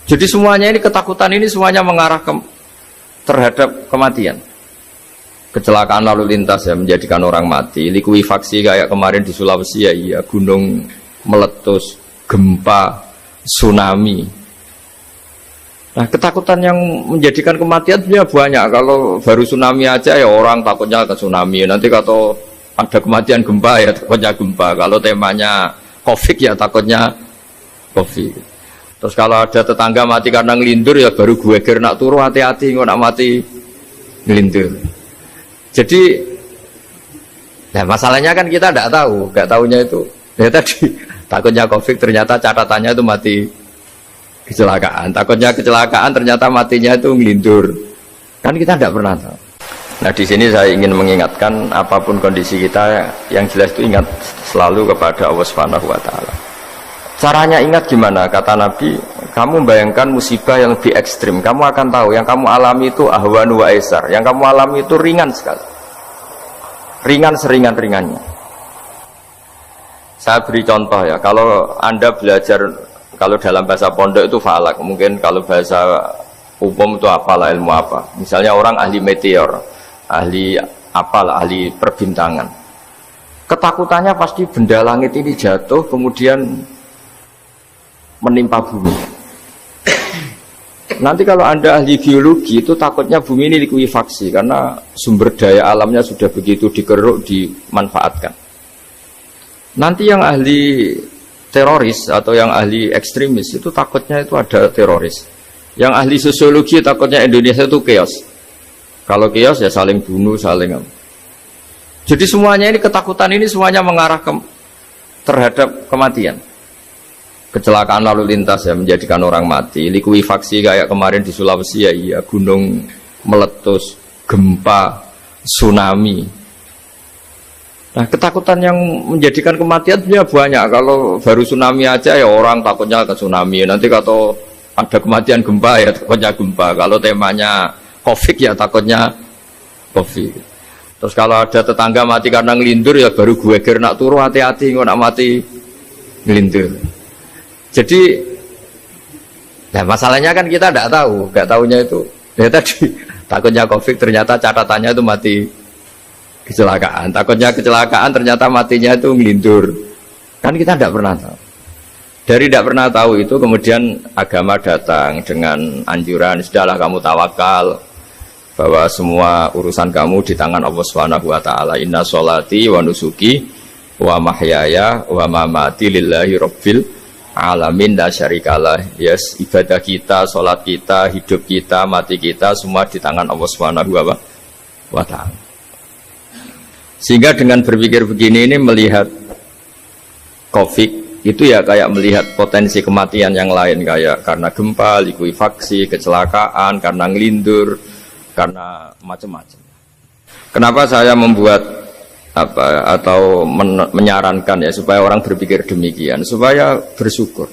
Jadi semuanya ini ketakutan ini semuanya mengarah terhadap kematian. Kecelakaan lalu lintas ya menjadikan orang mati, likuifaksi kayak kemarin di Sulawesi ya, iya, gunung meletus, gempa, tsunami. Nah ketakutan yang menjadikan kematian sebenarnya banyak. Kalau baru tsunami aja ya orang takutnya ke tsunami. Nanti kalau ada kematian gempa ya takutnya gempa. Kalau temanya COVID ya takutnya COVID. Terus kalau ada tetangga mati karena ngelindur ya baru gue nak turu hati-hati nggak nak mati ngelindur. Jadi, nah masalahnya kan kita tidak tahu, nggak tahunya itu. Ya tadi takutnya COVID ternyata catatannya itu mati kecelakaan. Takutnya kecelakaan ternyata matinya itu ngelindur. Kan kita tidak pernah tahu. Nah di sini saya ingin mengingatkan apapun kondisi kita yang jelas itu ingat selalu kepada Allah Subhanahu Wa Taala. Caranya ingat gimana? Kata Nabi, kamu bayangkan musibah yang lebih ekstrim, kamu akan tahu yang kamu alami itu ahwan wa aisar, yang kamu alami itu ringan sekali, ringan seringan-ringannya. Saya beri contoh ya, kalau Anda belajar, kalau dalam bahasa pondok itu falak, mungkin kalau bahasa umum itu apalah, ilmu apa, misalnya orang ahli meteor, ahli apalah, ahli perbintangan, ketakutannya pasti benda langit ini jatuh kemudian menimpa bumi. Nanti kalau Anda ahli biologi itu takutnya bumi ini likuifaksi karena sumber daya alamnya sudah begitu dikeruk, dimanfaatkan. Nanti yang ahli teroris atau yang ahli ekstremis itu takutnya itu ada teroris. Yang ahli sosiologi takutnya Indonesia itu chaos. Kalau chaos ya saling bunuh, saling apa. Jadi semuanya ini ketakutan ini semuanya mengarah terhadap kematian. Kecelakaan lalu lintas ya menjadikan orang mati, likuifaksi kayak kemarin di Sulawesi ya, iya, gunung meletus, gempa, tsunami. Nah ketakutan yang menjadikan kematian sebenarnya banyak. Kalau baru tsunami aja ya orang takutnya ke tsunami. Nanti kalau ada kematian gempa ya takutnya gempa. Kalau temanya COVID ya takutnya COVID. Terus kalau ada tetangga mati karena ngelindur ya baru gue nak turu hati-hati nggak nak mati ngelindur. Jadi, nah masalahnya kan kita tidak tahu, nggak tahunya itu. Ya tadi takutnya COVID ternyata catatannya itu mati kecelakaan. Takutnya kecelakaan ternyata matinya itu ngelindur. Kan kita tidak pernah tahu. Dari tidak pernah tahu itu kemudian agama datang dengan anjuran sudahlah kamu tawakal bahwa semua urusan kamu di tangan Allah Subhanahu Wa Taala. Inna sholati wa nusuki wa mahyaya wa mamati lillahi rabbil alamin la syarikalah. Yes, ibadah kita, sholat kita, hidup kita, mati kita semua di tangan Allah Subhanahu wa Ta'ala. Sehingga dengan berpikir begini ini melihat COVID itu ya kayak melihat potensi kematian yang lain, kayak karena gempa, likuifaksi, kecelakaan, karena ngelindur, karena macam-macam. Kenapa saya membuat atau menyarankan ya supaya orang berpikir demikian, supaya bersyukur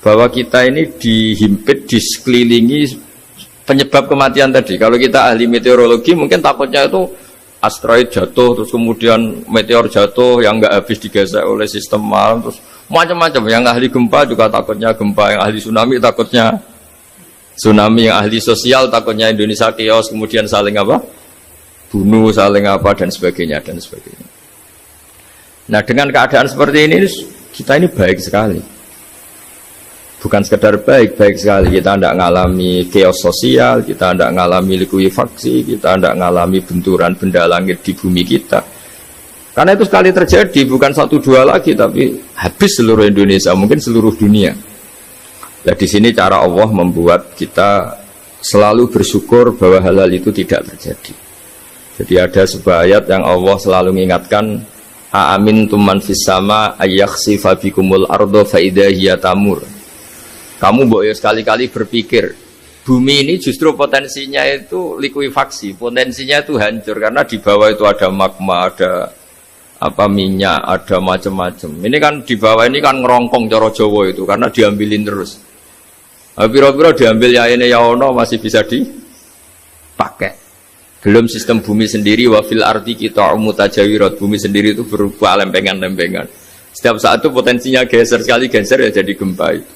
bahwa kita ini dihimpit, disekelilingi penyebab kematian tadi. Kalau kita ahli meteorologi mungkin takutnya itu asteroid jatuh, terus kemudian meteor jatuh yang nggak habis digesek oleh sistem alam, terus macam-macam. Yang ahli gempa juga takutnya gempa, yang ahli tsunami takutnya tsunami, yang ahli sosial takutnya Indonesia chaos, kemudian saling apa? Bunuh, saling apa, dan sebagainya, dan sebagainya. Nah dengan keadaan seperti ini kita ini baik sekali, bukan sekedar baik, baik sekali. Kita tidak mengalami chaos sosial, kita tidak mengalami likuifaksi, kita tidak mengalami benturan benda langit di bumi kita. Karena itu sekali terjadi bukan 1-2 lagi, tapi habis seluruh Indonesia, mungkin seluruh dunia. Nah di sini cara Allah membuat kita selalu bersyukur bahwa hal-hal itu tidak terjadi. Jadi ada sebuah ayat yang Allah selalu mengingatkan, a'amintum man fis sama ayakhsifa bikumul ardo fa idza hiya tamur. Kamu boleh sekali-kali berpikir bumi ini justru potensinya itu likuifaksi, potensinya itu hancur karena di bawah itu ada magma, ada apa minyak, ada macam-macam. Ini kan di bawah ini kan ngerongkong cara Jawa itu karena diambilin terus. Piro-piro diambil ya ini ya ono masih bisa dipakai. Belum sistem bumi sendiri, wafil arti kita mutajawirat, bumi sendiri itu berupa lempengan-lempengan. Setiap saat itu potensinya geser, sekali geser ya jadi gempa itu.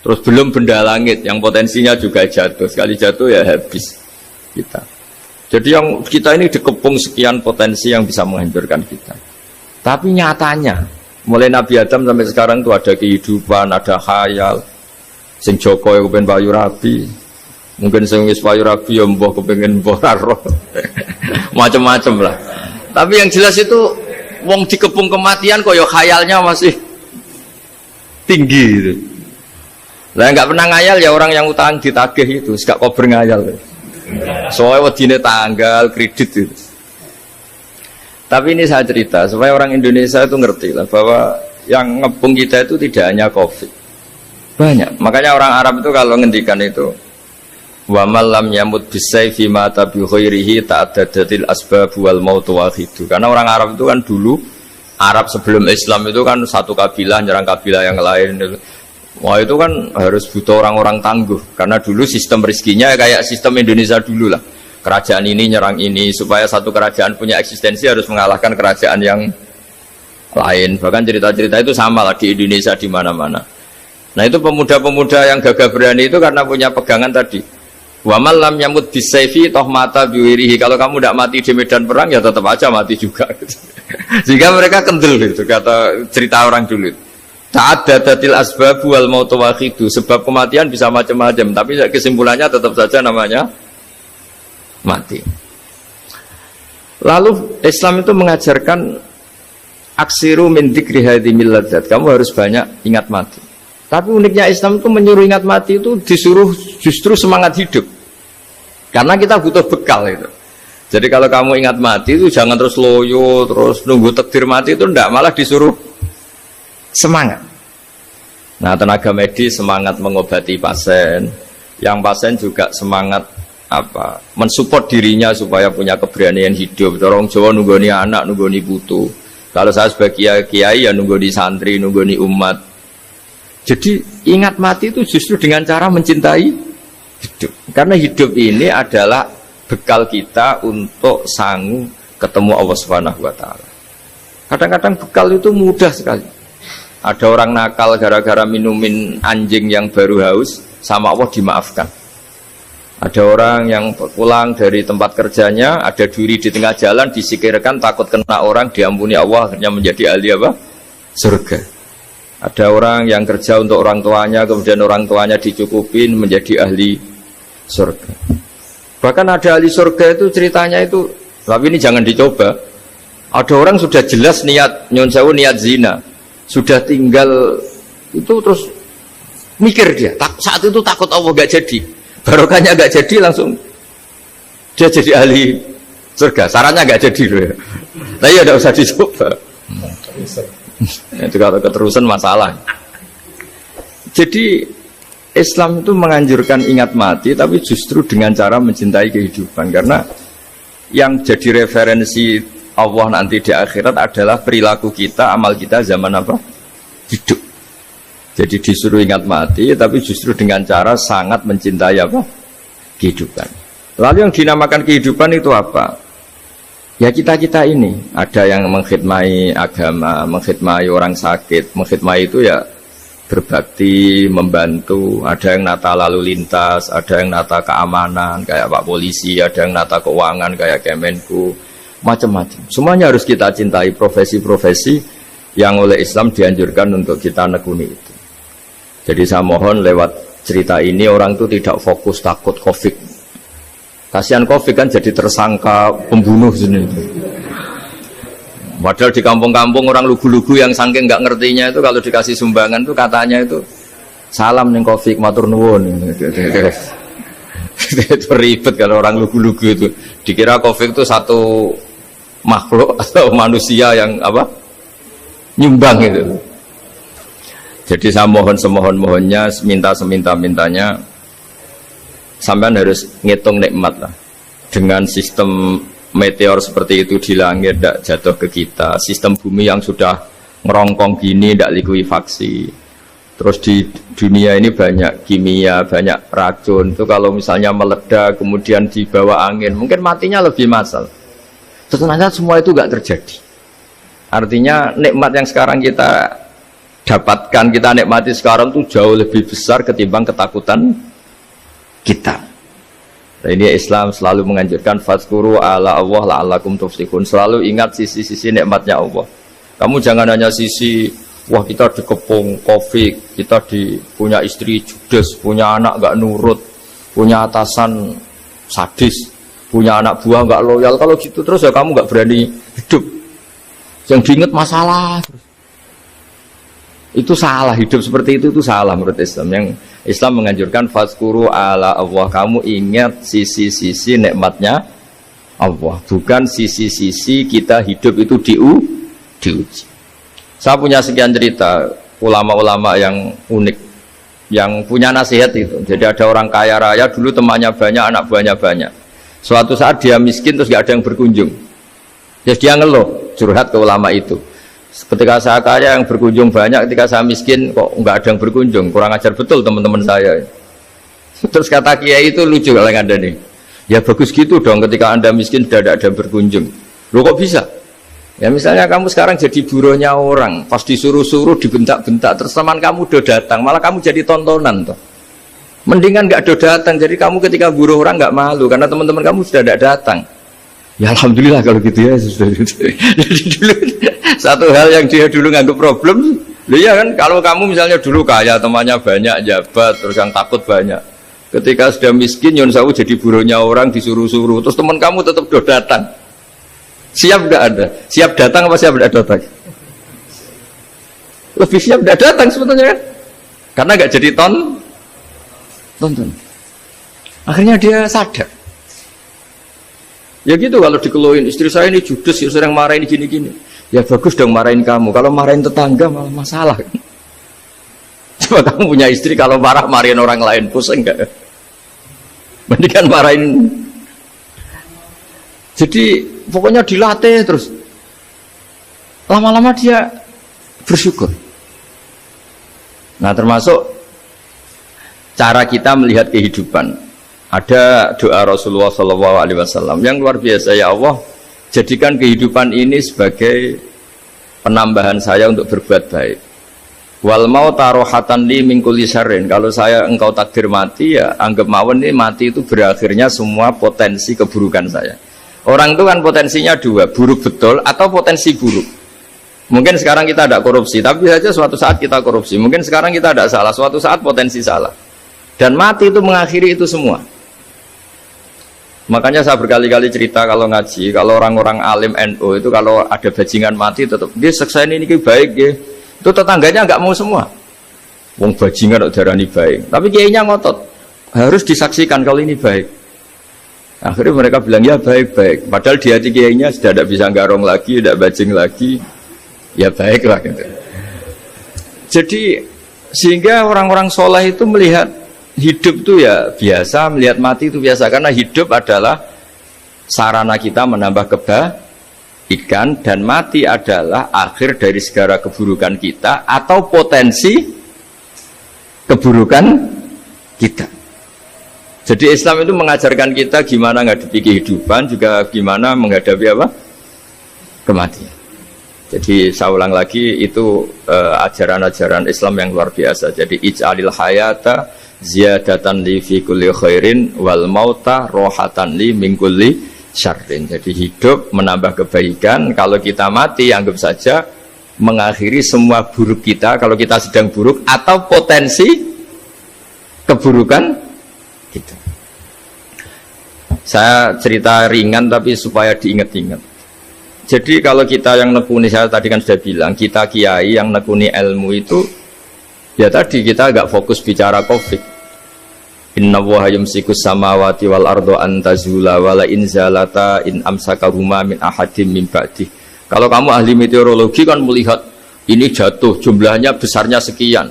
Terus belum benda langit yang potensinya juga jatuh. Sekali jatuh ya habis kita. Jadi yang kita ini dikepung sekian potensi yang bisa menghancurkan kita. Tapi nyatanya, mulai Nabi Adam sampai sekarang itu ada kehidupan, ada khayal. Sing Joko yang kepengen payu rabi, mungkin sing wis payu rabi ya mbah kepengen mbah roh. Macam-macam lah. Tapi yang jelas itu wong dikepung kematian kok ya khayalnya masih tinggi gitu. Lah nggak pernah ngayal ya orang yang utang ditagih itu, gak kober ngayal. Soalnya wedine tanggal kredit itu. Tapi ini saya cerita supaya orang Indonesia itu ngerti lah bahwa yang ngepung kita itu tidak hanya Covid. Banyak. Makanya orang Arab itu kalau ngendikan itu wa malam yamut bisayfi mata bi khairihi ta'addadatil asbab wal maut wahidu. Karena orang Arab itu kan dulu Arab sebelum Islam itu kan satu kabilah nyerang kabilah yang lain itu. Wah itu kan harus butuh orang-orang tangguh karena dulu sistem rezekinya kayak sistem Indonesia dulu lah. Kerajaan ini nyerang ini supaya satu kerajaan punya eksistensi harus mengalahkan kerajaan yang lain. Bahkan cerita-cerita itu sama lah di Indonesia di mana-mana. Nah itu pemuda-pemuda yang gagah berani itu karena punya pegangan tadi. Wa man lam yamut bisayfi toh mata biwirihi. Kalau kamu tidak mati di medan perang ya tetap aja mati juga. Sehingga mereka kendel gitu kata cerita orang dulu. Ta'addadatil asbab wal maut wahidu. Sebab kematian bisa macam-macam, tapi kesimpulannya tetap saja namanya mati. Lalu Islam itu mengajarkan aksiru min dzikri hadhimil ladzat. Kamu harus banyak ingat mati. Tapi uniknya Islam itu menyuruh ingat mati itu disuruh justru semangat hidup. Karena kita butuh bekal itu. Jadi kalau kamu ingat mati itu jangan terus loyo, terus nunggu takdir mati itu enggak, malah disuruh semangat. Nah, tenaga medis semangat mengobati pasien, yang pasien juga semangat mensupport dirinya supaya punya keberanian hidup. Orang Jawa nunggoni anak, nunggoni putu. Kalau saya sebagai kiai ya nunggoni santri, nunggoni umat. Jadi ingat mati itu justru dengan cara mencintai hidup. Karena hidup ini adalah bekal kita untuk sanggup ketemu Allah Subhanahu wa taala. Kadang-kadang bekal itu mudah sekali. Ada orang nakal gara-gara minumin anjing yang baru haus, sama Allah dimaafkan. Ada orang yang pulang dari tempat kerjanya, ada duri di tengah jalan, disikirkan takut kena orang, diampuni Allah, akhirnya menjadi ahli apa? Surga. Ada orang yang kerja untuk orang tuanya, kemudian orang tuanya dicukupin menjadi ahli surga. Bahkan ada ahli surga itu ceritanya itu, tapi ini jangan dicoba. Ada orang sudah jelas niat, nyun sewu niat zina. Sudah tinggal itu terus mikir dia saat itu takut Allah gak jadi, barokahnya gak jadi, langsung dia jadi ahli surga. Sarannya gak jadi loh ya. Tapi ya tidak usah dicoba. Itu kalau keterusan masalah. Jadi Islam itu menganjurkan ingat mati, tapi justru dengan cara mencintai kehidupan. Karena yang jadi referensi Allah nanti di akhirat adalah perilaku kita, amal kita zaman apa? Hidup. Jadi disuruh ingat mati, tapi justru dengan cara sangat mencintai apa? Kehidupan. Lalu yang dinamakan kehidupan itu apa? Ya kita-kita ini. Ada yang mengkhidmati agama, mengkhidmati orang sakit, mengkhidmati itu ya berbakti, membantu. Ada yang nata lalu lintas, ada yang nata keamanan kayak Pak Polisi, ada yang nata keuangan kayak Kemenku. Macam-macam. Semuanya harus kita cintai, profesi-profesi yang oleh Islam dianjurkan untuk kita nekuni itu. Jadi saya mohon lewat cerita ini orang itu tidak fokus takut Covid. Kasihan Covid kan jadi tersangka pembunuh sini. Padahal di kampung-kampung orang lugu-lugu yang saking nggak ngertinya itu kalau dikasih sumbangan itu katanya itu salam ning Covid matur nuwun. Itu ribet kalau orang lugu-lugu itu. Dikira Covid itu satu makhluk atau manusia yang apa nyumbang itu. Jadi saya mohon semohon-mohonnya, minta seminta-mintanya, sampean harus ngitung nikmat lah. Dengan sistem meteor seperti itu di langit tidak jatuh ke kita, sistem bumi yang sudah ngerongkong gini tidak likuifaksi. Terus di dunia ini banyak kimia, banyak racun. Itu kalau misalnya meledak kemudian dibawa angin, mungkin matinya lebih massal. Ternyata semua itu nggak terjadi. Artinya nikmat yang sekarang kita dapatkan, kita nikmati sekarang tuh jauh lebih besar ketimbang ketakutan kita. Nah, ini Islam selalu menganjurkan fadzkuru ala Allah la'allakum tuflihun. Selalu ingat sisi-sisi nikmatnya Allah. Kamu jangan hanya sisi wah kita dikepung Covid, kita punya istri judes, punya anak nggak nurut, punya atasan sadis, punya anak buah nggak loyal. Kalau gitu terus ya kamu nggak berani hidup. Yang diingat masalah. Itu salah, hidup seperti itu salah menurut Islam. Yang Islam menganjurkan fadzkuru ala Allah, kamu ingat sisi-sisi nikmatnya Allah, bukan sisi-sisi kita hidup itu diuji. Saya punya sekian cerita ulama-ulama yang unik, yang punya nasihat itu. Jadi ada orang kaya raya dulu temannya banyak, anak buahnya banyak. Suatu saat dia miskin terus gak ada yang berkunjung. Jadi dia ngeluh, curhat ke ulama itu. Ketika saya kaya yang berkunjung banyak, ketika saya miskin kok nggak ada yang berkunjung, kurang ajar betul teman-teman saya. Terus kata kiai itu lucu kalau yang ada nih, ya bagus gitu dong ketika anda miskin tidak ada yang berkunjung. Loh kok bisa? Ya misalnya kamu sekarang jadi buruhnya orang, pas disuruh-suruh dibentak-bentak, terus teman kamu udah datang, malah kamu jadi tontonan toh. Mendingan nggak ada datang, jadi kamu ketika buruh orang nggak malu karena teman-teman kamu sudah tidak datang. Ya alhamdulillah kalau gitu ya sudah. Jadi dulu satu hal yang dia dulu nganggap problem, ya kan kalau kamu misalnya dulu kaya, temannya banyak, jabat, terus yang takut banyak. Ketika sudah miskin, Yon Sawu jadi buruhnya orang, disuruh-suruh, terus teman kamu tetap udah datang. Siap nggak ada? Siap datang apa siap nggak datang? Lebih siap nggak datang sebetulnya kan? Karena nggak jadi tonton. Akhirnya dia sadar. Ya gitu kalau dikeluhin, istri saya ini judes, ya sering marahin gini-gini. Ya bagus dong marahin kamu, kalau marahin tetangga malah masalah. Coba kamu punya istri kalau marah marahin orang lain, pusing enggak? Mendingan marahin. Jadi pokoknya dilatih terus. Lama-lama dia bersyukur. Nah termasuk cara kita melihat kehidupan. Ada doa Rasulullah SAW yang luar biasa, ya Allah jadikan kehidupan ini sebagai penambahan saya untuk berbuat baik. Wal mau tarohatan li min kulli syarrin, kalau saya engkau takdir mati ya anggap mawon ini mati itu berakhirnya semua potensi keburukan saya. Orang itu kan potensinya dua, buruk betul atau potensi buruk. Mungkin sekarang kita ada korupsi, tapi saja suatu saat kita korupsi. Mungkin sekarang kita ada salah, suatu saat potensi salah. Dan mati itu mengakhiri itu semua. Makanya saya berkali-kali cerita kalau ngaji, kalau orang-orang alim NU itu kalau ada bajingan mati tetap dia seksa ini baik ya. Itu tetangganya nggak mau semua. Wong bajingan kok darani baik. Tapi kiainya ngotot. Harus disaksikan kalau ini baik. Akhirnya mereka bilang ya baik-baik. Padahal di hati kiainya sudah tidak bisa garong lagi, tidak bajing lagi. Ya baiklah gitu. Jadi sehingga orang-orang soleh itu melihat hidup itu ya biasa, melihat mati itu biasa, karena hidup adalah sarana kita menambah kebaikan dan mati adalah akhir dari segala keburukan kita atau potensi keburukan kita. Jadi Islam itu mengajarkan kita gimana menghadapi kehidupan, juga gimana menghadapi apa? Kematian. Jadi saya ulang lagi, itu ajaran-ajaran Islam yang luar biasa. Jadi ij'alil hayata ziyadatan li fi kulli khairin wal mauta rohatan li min kulli syarrin. Jadi hidup menambah kebaikan, kalau kita mati anggap saja mengakhiri semua buruk kita kalau kita sedang buruk atau potensi keburukan kita. Saya cerita ringan tapi supaya diingat-ingat. Jadi kalau kita yang nekuni, saya tadi kan sudah bilang, kita kiai yang nekuni ilmu itu ya tadi kita agak fokus bicara Covid. Inna Allaha yumsikus samawati wal ardo an tazula wala in zalata in amsakahuma min ahadim min ba'di. Kalau kamu ahli meteorologi kan melihat ini jatuh jumlahnya besarnya sekian.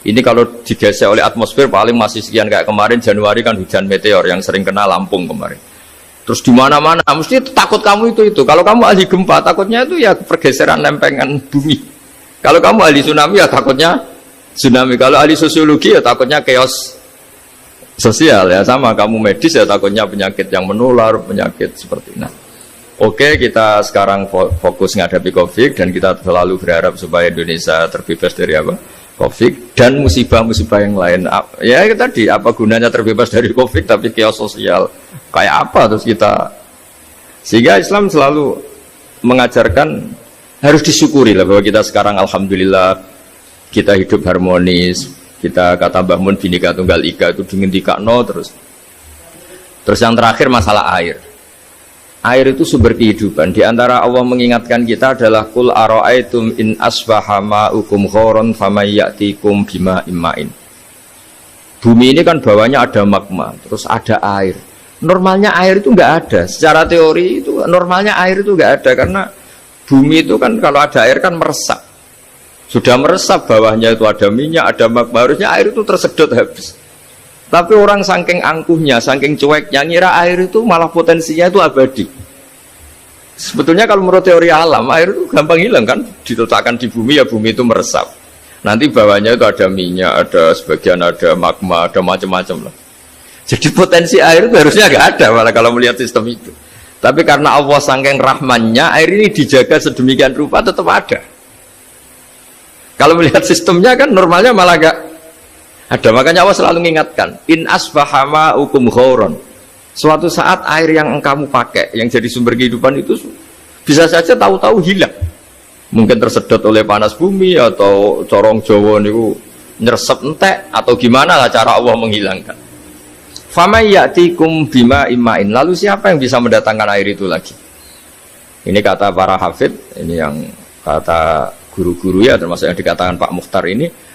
Ini kalau digeser oleh atmosfer paling masih sekian, kayak kemarin Januari kan hujan meteor yang sering kena Lampung kemarin. Terus di mana-mana mesti takut kamu itu. Kalau kamu ahli gempa takutnya itu ya pergeseran lempengan bumi. Kalau kamu ahli tsunami ya takutnya tsunami. Kalau ahli sosiologi ya takutnya chaos sosial ya, sama kamu medis ya takutnya penyakit yang menular, penyakit seperti itu. Nah, Oke, kita sekarang fokus menghadapi COVID dan kita selalu berharap supaya Indonesia terbebas dari apa? COVID dan musibah-musibah yang lain. Ya tadi, apa gunanya terbebas dari COVID tapi chaos sosial? Kayak apa terus kita? Sehingga Islam selalu mengajarkan harus disyukuri lah bahwa kita sekarang alhamdulillah kita hidup harmonis. Kita kata Mbah Mun Bhinneka Tunggal Ika itu dingendikakno terus. Terus yang terakhir masalah air. Air itu sumber kehidupan. Di antara Allah mengingatkan kita adalah kul ara'aitum in asbaha ma'ukum ghoron famay ya'tikum bima imma'in. Bumi ini kan bawahnya ada magma, terus ada air. Normalnya air itu nggak ada. Secara teori itu normalnya air itu nggak ada karena bumi itu kan kalau ada air kan meresap. Sudah meresap bawahnya itu ada minyak, ada magma. Harusnya air itu tersedot habis. Tapi orang saking angkuhnya, saking cueknya, ngira air itu malah potensinya itu abadi. Sebetulnya kalau menurut teori alam, air itu gampang hilang kan, diletakkan di bumi, ya bumi itu meresap. Nanti bawahnya itu ada minyak, ada sebagian ada magma, ada macam-macam lah. Jadi potensi air itu harusnya nggak ada malah kalau melihat sistem itu. Tapi karena Allah saking rahmannya, air ini dijaga sedemikian rupa tetap ada. Kalau melihat sistemnya kan normalnya malah nggak ada. Makanya Allah selalu mengingatkan in asbaha ma'ukum ghoron. Suatu saat air yang kamu pakai yang jadi sumber kehidupan itu bisa saja tahu-tahu hilang, mungkin tersedot oleh panas bumi atau corong Jawa niku nyeresep entek atau gimana lah cara Allah menghilangkan. Famay ya'tikum bima imma'in. Lalu siapa yang bisa mendatangkan air itu lagi? Ini kata para hafid, ini yang kata guru-guru ya termasuk yang dikatakan Pak Mukhtar ini.